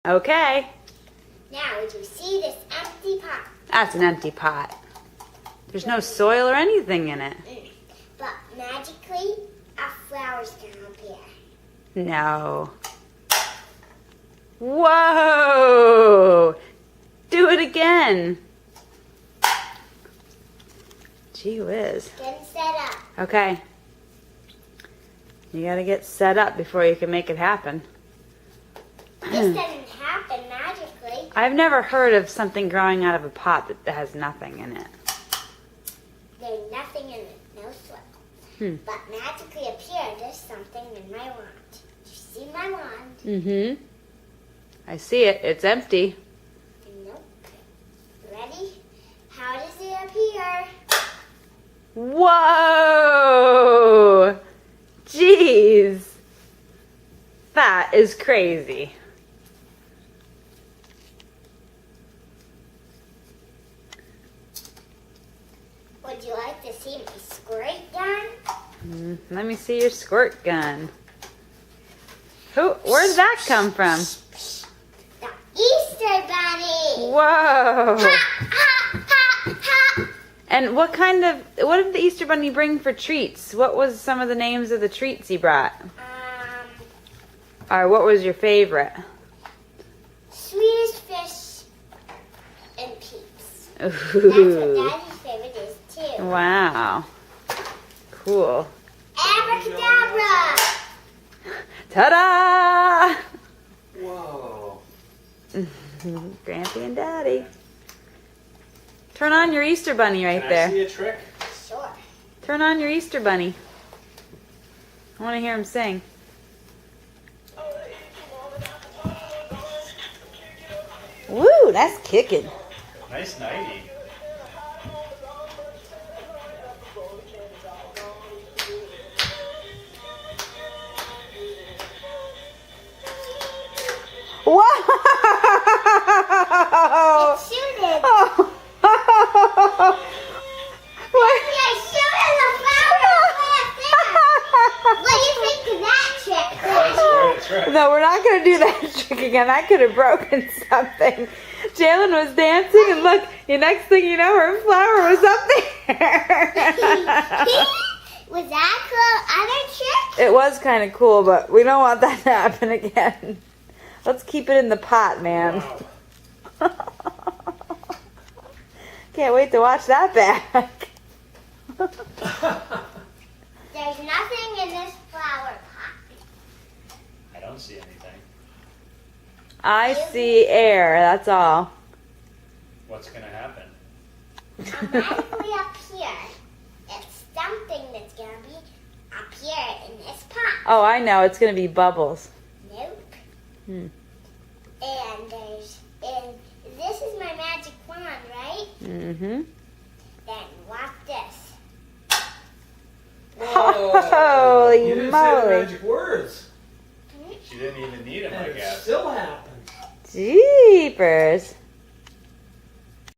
Okay. Now, would you see this empty pot? That's an empty pot. There's no soil or anything in it. But magically, a flower's gonna appear. No. Whoa! Do it again. Gee whiz. Getting set up. Okay. You gotta get set up before you can make it happen. This doesn't happen magically. I've never heard of something growing out of a pot that has nothing in it. There's nothing in it, no soil. But magically appeared, there's something in my wand. Do you see my wand? Mm-hmm. I see it. It's empty. Nope. Ready? How does it appear? Whoa! Jeez. That is crazy. Would you like to see my squirt gun? Let me see your squirt gun. Where did that come from? The Easter Bunny! Whoa! Ha, ha, ha, ha. And what did the Easter Bunny bring for treats? What was some of the names of the treats he brought? Or what was your favorite? Swedish fish and peeps. That's Ooh. what Daddy's favorite is too. Wow. Cool. Abracadabra! Ta-da! Whoa. Grampy and Daddy. Turn on your Easter Bunny right Can I there. see a trick? Sure. Turn on your Easter Bunny. I want to hear him sing. Woo, that's kicking. Nice nightie. Wow! It shooted. Oh. What? I shooted the flower. What do you think of that trick? That's right. No, we're not going to do that trick again. That could have broken something. Jalen was dancing, and look, the next thing you know, her flower was up there. Was that cool? Other trick? It was kind of cool, but we don't want that to happen again. Let's keep it in the pot, man. Wow. Can't wait to watch that back. There's nothing in this flower pot. I don't see anything. I see air, that's all. What's gonna happen? Automatically up here. It's something that's gonna be up here in this pot. Oh, I know, it's going to be bubbles. Nope. Hmm. And this is my magic wand, right? Mm-hmm. Then watch this. Holy You didn't say the moly. magic words. She didn't even need him, And I it guess. still happened. Jeepers.